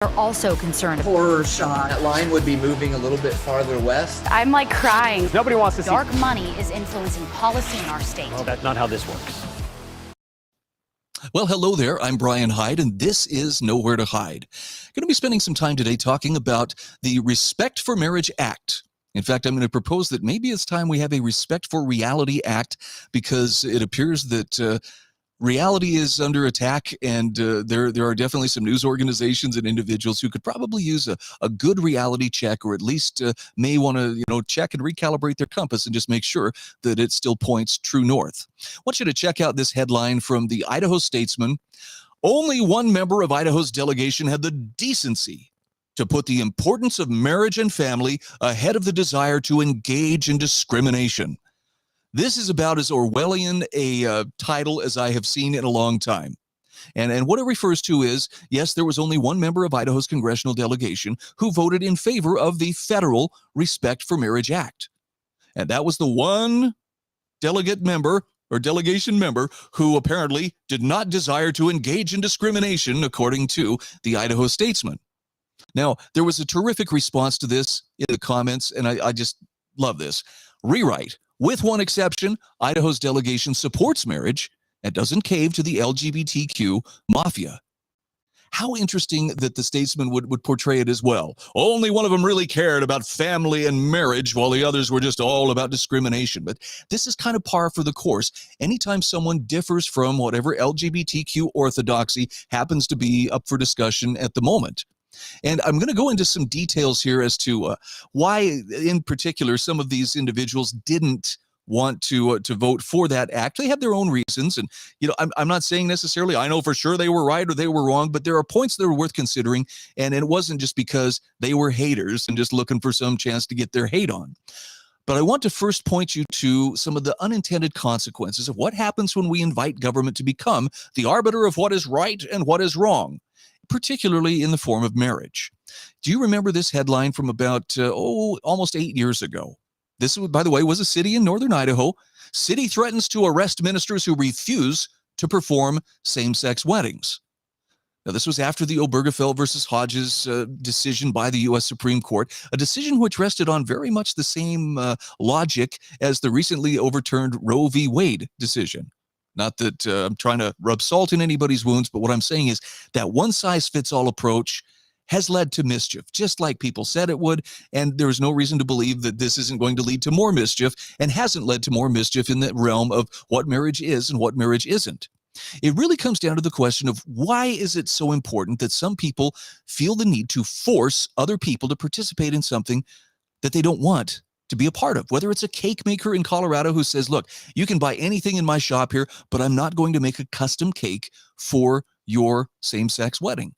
are also concerned. Horror shot. That line would be moving a little bit farther west. I'm like crying. Nobody wants to see dark money is influencing policy in our state. Well, that's not how this works. Well, hello there. I'm Brian Hyde, and this is Nowhere to Hide. Going to be spending some time today talking about the Respect for Marriage Act. In fact, I'm going to propose that maybe it's time we have a Respect for Reality Act, because it appears that reality is under attack, and there are definitely some news organizations and individuals who could probably use a good reality check, or at least may want to check and recalibrate their compass and just make sure that it still points true north. I want you to check out this headline from the Idaho Statesman. Only one member of Idaho's delegation had the decency to put the importance of marriage and family ahead of the desire to engage in discrimination. This is about as Orwellian a title as I have seen in a long time. And what it refers to is, yes, there was only one member of Idaho's congressional delegation who voted in favor of the federal Respect for Marriage Act. And that was the one delegate member or delegation member who apparently did not desire to engage in discrimination, according to the Idaho Statesman. Now, there was a terrific response to this in the comments, and I just love this. Rewrite. With one exception, Idaho's delegation supports marriage and doesn't cave to the LGBTQ mafia. How interesting that the Statesman would portray it as well. Only one of them really cared about family and marriage, while the others were just all about discrimination. But this is kind of par for the course. Anytime someone differs from whatever LGBTQ orthodoxy happens to be up for discussion at the moment. And I'm going to go into some details here as to why, in particular, some of these individuals didn't want to vote for that act. They have their own reasons. And, I'm not saying necessarily I know for sure they were right or they were wrong, but there are points that are worth considering. And it wasn't just because they were haters and just looking for some chance to get their hate on. But I want to first point you to some of the unintended consequences of what happens when we invite government to become the arbiter of what is right and what is wrong, particularly in the form of marriage. Do you remember this headline from about, almost 8 years ago? This, by the way, was a city in northern Idaho. City threatens to arrest ministers who refuse to perform same-sex weddings. Now, this was after the Obergefell versus Hodges decision by the U.S. Supreme Court, a decision which rested on very much the same logic as the recently overturned Roe v. Wade decision. Not that I'm trying to rub salt in anybody's wounds, but what I'm saying is that one-size-fits-all approach has led to mischief, just like people said it would, and there's no reason to believe that this isn't going to lead to more mischief, and hasn't led to more mischief in the realm of what marriage is and what marriage isn't. It really comes down to the question of why is it so important that some people feel the need to force other people to participate in something that they don't want to be a part of, whether it's a cake maker in Colorado who says, look, you can buy anything in my shop here, but I'm not going to make a custom cake for your same-sex wedding.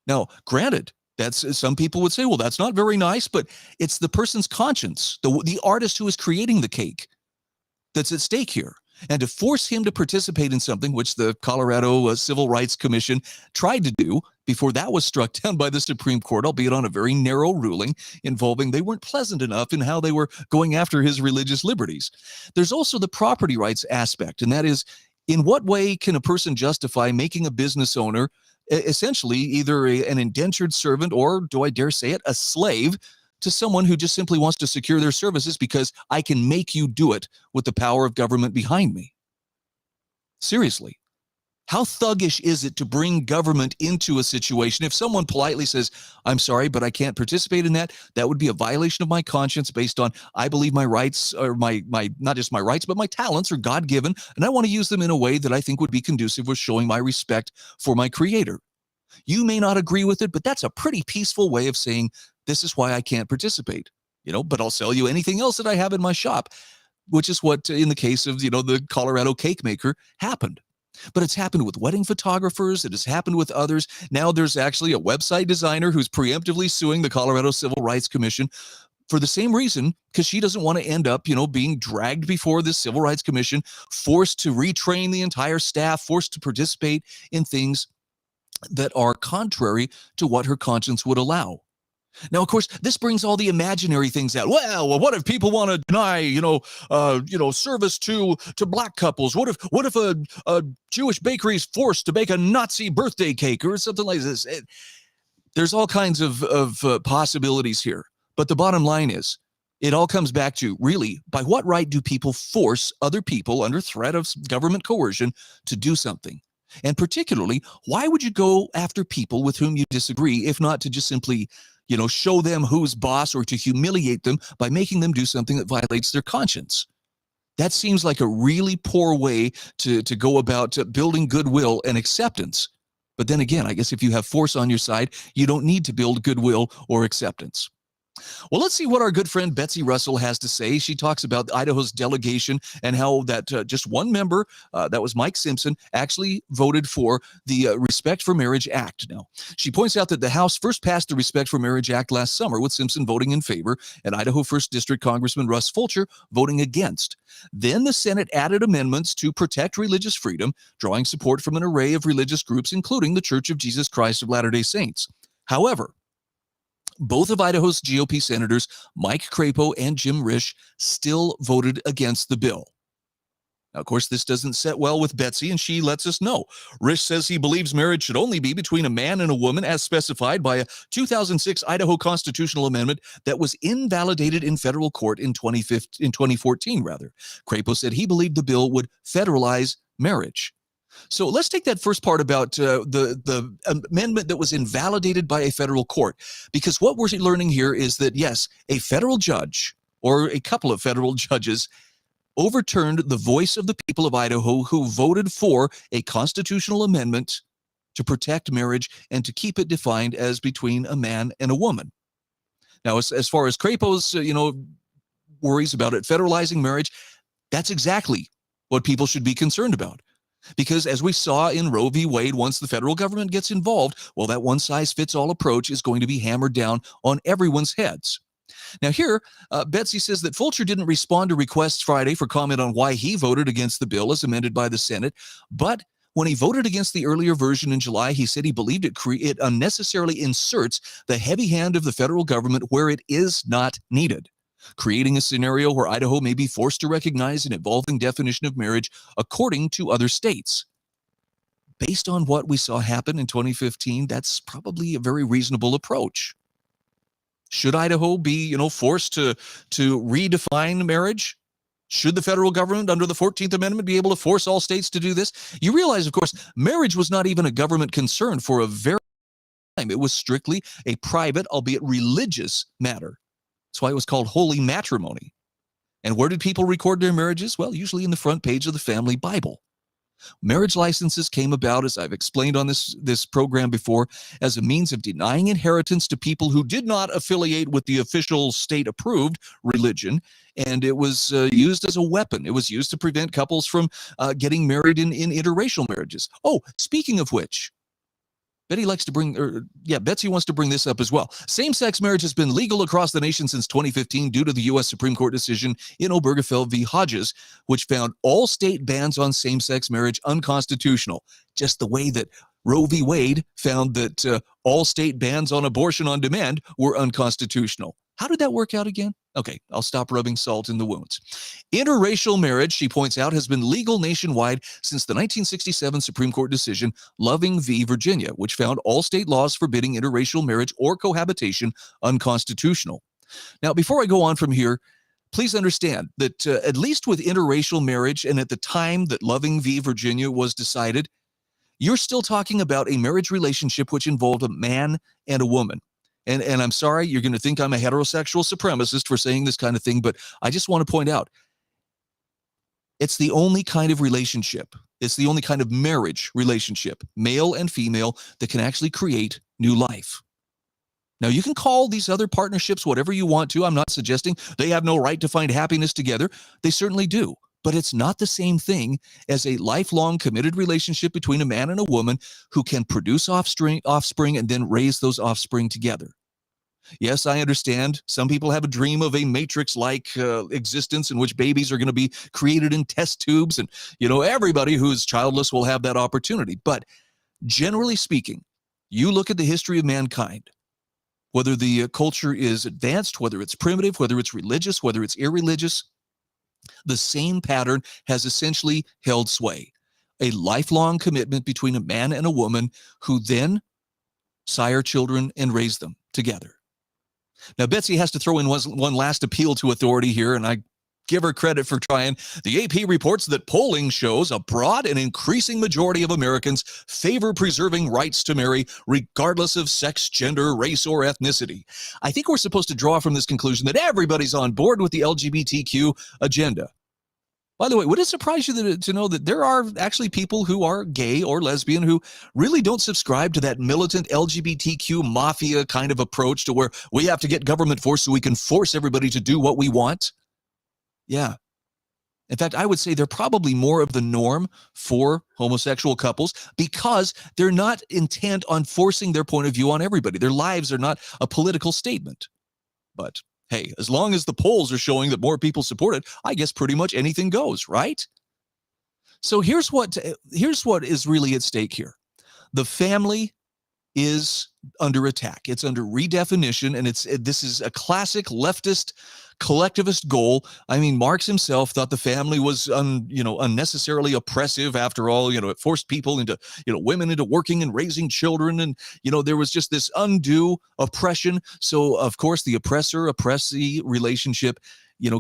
Now, granted, that's some people would say, well, that's not very nice, but it's the person's conscience, the artist who is creating the cake, that's at stake here. And to force him to participate in something which the Colorado Civil Rights Commission tried to do before that was struck down by the Supreme Court, albeit on a very narrow ruling involving they weren't pleasant enough in how they were going after his religious liberties. There's also the property rights aspect, and that is, in what way can a person justify making a business owner essentially either an indentured servant or, do I dare say it, a slave to someone who just simply wants to secure their services because I can make you do it with the power of government behind me? Seriously, how thuggish is it to bring government into a situation? If someone politely says, I'm sorry, but I can't participate in that, that would be a violation of my conscience based on, I believe my rights, or my not just my rights, but my talents are God-given, and I want to use them in a way that I think would be conducive with showing my respect for my Creator. You may not agree with it, but that's a pretty peaceful way of saying, this is why I can't participate, but I'll sell you anything else that I have in my shop, which is what, in the case of, the Colorado cake maker, happened. But it's happened with wedding photographers. It has happened with others. Now there's actually a website designer who's preemptively suing the Colorado Civil Rights Commission for the same reason, because she doesn't want to end up, being dragged before the Civil Rights Commission, forced to retrain the entire staff, forced to participate in things that are contrary to what her conscience would allow. Now, of course, this brings all the imaginary things out. Well, what if people want to deny, service to black couples? What if a Jewish bakery is forced to bake a Nazi birthday cake or something like this? There's all kinds of possibilities here. But the bottom line is, it all comes back to, really, by what right do people force other people under threat of government coercion to do something? And particularly, why would you go after people with whom you disagree, if not to just simply, show them who's boss, or to humiliate them by making them do something that violates their conscience? That seems like a really poor way to go about building goodwill and acceptance. But then again, I guess if you have force on your side, you don't need to build goodwill or acceptance. Well, let's see what our good friend Betsy Russell has to say. She talks about Idaho's delegation and how that just one member, that was Mike Simpson, actually voted for the Respect for Marriage Act. Now, she points out that the House first passed the Respect for Marriage Act last summer, with Simpson voting in favor and Idaho 1st District Congressman Russ Fulcher voting against. Then the Senate added amendments to protect religious freedom, drawing support from an array of religious groups, including the Church of Jesus Christ of Latter-day Saints. However, both of Idaho's GOP senators, Mike Crapo and Jim Risch, still voted against the bill. Now, of course, this doesn't set well with Betsy, and she lets us know. Risch says he believes marriage should only be between a man and a woman, as specified by a 2006 Idaho constitutional amendment that was invalidated in federal court in 2014. Crapo said he believed the bill would federalize marriage. So let's take that first part about the amendment that was invalidated by a federal court, because what we're learning here is that, yes, a federal judge, or a couple of federal judges, overturned the voice of the people of Idaho, who voted for a constitutional amendment to protect marriage and to keep it defined as between a man and a woman. Now, as far as Crapo's worries about it federalizing marriage, that's exactly what people should be concerned about. Because as we saw in Roe v. Wade, once the federal government gets involved, well, that one-size-fits-all approach is going to be hammered down on everyone's heads. Now here, Betsy says that Fulcher didn't respond to requests Friday for comment on why he voted against the bill as amended by the Senate, but when he voted against the earlier version in July, he said he believed it unnecessarily inserts the heavy hand of the federal government where it is not needed, creating a scenario where Idaho may be forced to recognize an evolving definition of marriage according to other states. Based on what we saw happen in 2015, that's probably a very reasonable approach. Should Idaho be, forced to redefine marriage? Should the federal government, under the 14th Amendment, be able to force all states to do this? You realize, of course, marriage was not even a government concern for a very long time. It was strictly a private, albeit religious, matter. That's why it was called holy matrimony. And where did people record their marriages? Well, usually in the front page of the family Bible. Marriage licenses came about, as I've explained on this program before, as a means of denying inheritance to people who did not affiliate with the official state-approved religion, and it was used as a weapon. It was used to prevent couples from getting married in interracial marriages. Oh, speaking of which, Betsy wants to bring this up as well. Same-sex marriage has been legal across the nation since 2015 due to the U.S. Supreme Court decision in Obergefell v. Hodges, which found all state bans on same-sex marriage unconstitutional, just the way that Roe v. Wade found that all state bans on abortion on demand were unconstitutional. How did that work out again? Okay, I'll stop rubbing salt in the wounds. Interracial marriage, she points out, has been legal nationwide since the 1967 Supreme Court decision Loving v. Virginia, which found all state laws forbidding interracial marriage or cohabitation unconstitutional. Now, before I go on from here, please understand that at least with interracial marriage, and at the time that Loving v. Virginia was decided, you're still talking about a marriage relationship which involved a man and a woman. And I'm sorry, you're going to think I'm a heterosexual supremacist for saying this kind of thing, but I just want to point out, it's the only kind of relationship, it's the only kind of marriage relationship, male and female, that can actually create new life. Now, you can call these other partnerships whatever you want to. I'm not suggesting they have no right to find happiness together. They certainly do. But it's not the same thing as a lifelong committed relationship between a man and a woman who can produce offspring and then raise those offspring together. Yes, I understand. Some people have a dream of a matrix-like existence in which babies are going to be created in test tubes, and everybody who's childless will have that opportunity. But generally speaking, you look at the history of mankind, whether the culture is advanced, whether it's primitive, whether it's religious, whether it's irreligious, the same pattern has essentially held sway. A lifelong commitment between a man and a woman who then sire children, and raise them together. Now, Betsy has to throw in one last appeal to authority here, and I give her credit for trying. The AP reports that polling shows a broad and increasing majority of Americans favor preserving rights to marry, regardless of sex, gender, race, or ethnicity. I think we're supposed to draw from this conclusion that everybody's on board with the LGBTQ agenda. By the way, would it surprise you to know that there are actually people who are gay or lesbian who really don't subscribe to that militant LGBTQ mafia kind of approach to where we have to get government force so we can force everybody to do what we want? Yeah. In fact, I would say they're probably more of the norm for homosexual couples because they're not intent on forcing their point of view on everybody. Their lives are not a political statement. But hey, as long as the polls are showing that more people support it, I guess pretty much anything goes, right? So here's what is really at stake here. The family is under attack. It's under redefinition, and this is a classic leftist collectivist goal. I mean, Marx himself thought the family was unnecessarily oppressive. After all, it forced people into, women into working and raising children, and there was just this undue oppression. So of course the oppressor-oppressee relationship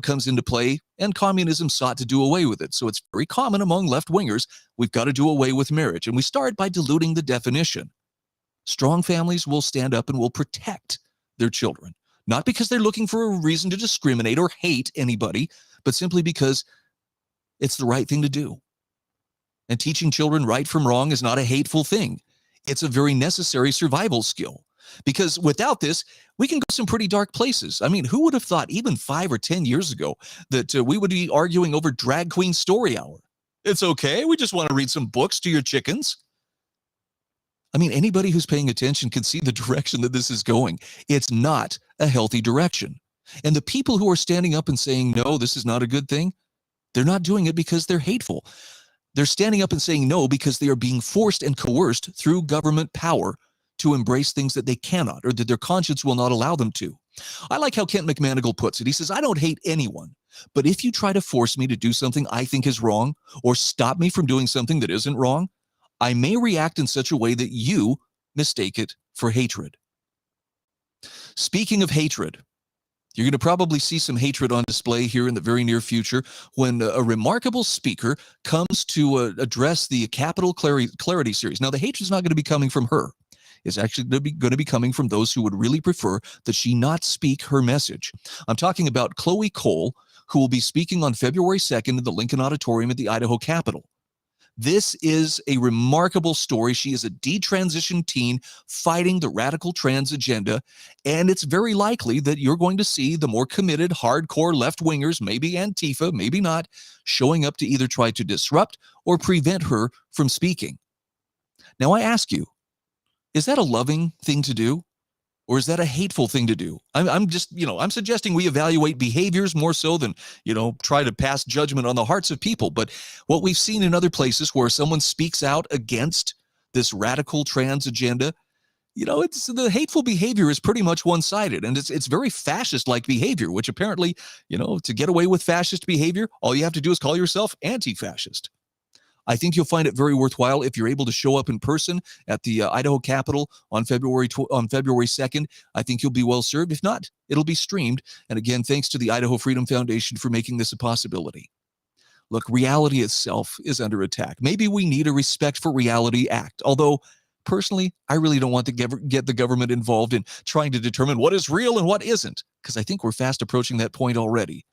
comes into play, and communism sought to do away with it. So it's very common among left-wingers, we've got to do away with marriage, and we start by diluting the definition. Strong families will stand up and will protect their children, not because they're looking for a reason to discriminate or hate anybody, but simply because it's the right thing to do. And teaching children right from wrong is not a hateful thing. It's a very necessary survival skill, because without this, we can go some pretty dark places. I mean, who would have thought even 5 or 10 years ago that we would be arguing over drag queen story hour? It's okay. We just want to read some books to your chickens. I mean, anybody who's paying attention can see the direction that this is going. It's not a healthy direction. And the people who are standing up and saying, no, this is not a good thing, they're not doing it because they're hateful. They're standing up and saying no because they are being forced and coerced through government power to embrace things that they cannot, or that their conscience will not allow them to. I like how Kent McManigal puts it. He says, I don't hate anyone, but if you try to force me to do something I think is wrong, or stop me from doing something that isn't wrong, I may react in such a way that you mistake it for hatred. Speaking of hatred, you're going to probably see some hatred on display here in the very near future when a remarkable speaker comes to address the Capital Clarity series. Now, the hatred is not going to be coming from her. It's actually going to be coming from those who would really prefer that she not speak her message. I'm talking about Chloe Cole, who will be speaking on February 2nd in the Lincoln Auditorium at the Idaho Capitol. This is a remarkable story. She is a detransition teen fighting the radical trans agenda, and it's very likely that you're going to see the more committed, hardcore left-wingers, maybe Antifa, maybe not, showing up to either try to disrupt or prevent her from speaking. Now, I ask you, is that a loving thing to do? Or is that a hateful thing to do? I'm suggesting we evaluate behaviors more so than, try to pass judgment on the hearts of people. But what we've seen in other places where someone speaks out against this radical trans agenda, it's the hateful behavior is pretty much one-sided, and it's very fascist-like behavior, which apparently, to get away with fascist behavior, all you have to do is call yourself anti-fascist. I think you'll find it very worthwhile if you're able to show up in person at the Idaho Capitol on February 2nd. I think you'll be well served. If not, it'll be streamed. And again, thanks to the Idaho Freedom Foundation for making this a possibility. Look, reality itself is under attack. Maybe we need a Respect for Reality Act, although personally, I really don't want to get the government involved in trying to determine what is real and what isn't, because I think we're fast approaching that point already.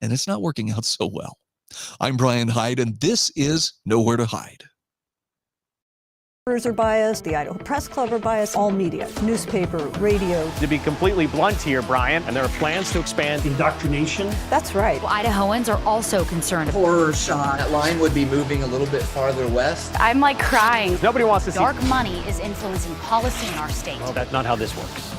And it's not working out so well. I'm Brian Hyde, and this is Nowhere to Hide. Are biased, the Idaho Press Club are biased, all media, newspaper, radio. To be completely blunt here, Brian, and there are plans to expand indoctrination. That's right. Well, Idahoans are also concerned. Horror shot. That line would be moving a little bit farther west. I'm crying. Nobody wants to see dark money is influencing policy in our state. Well, that's not how this works.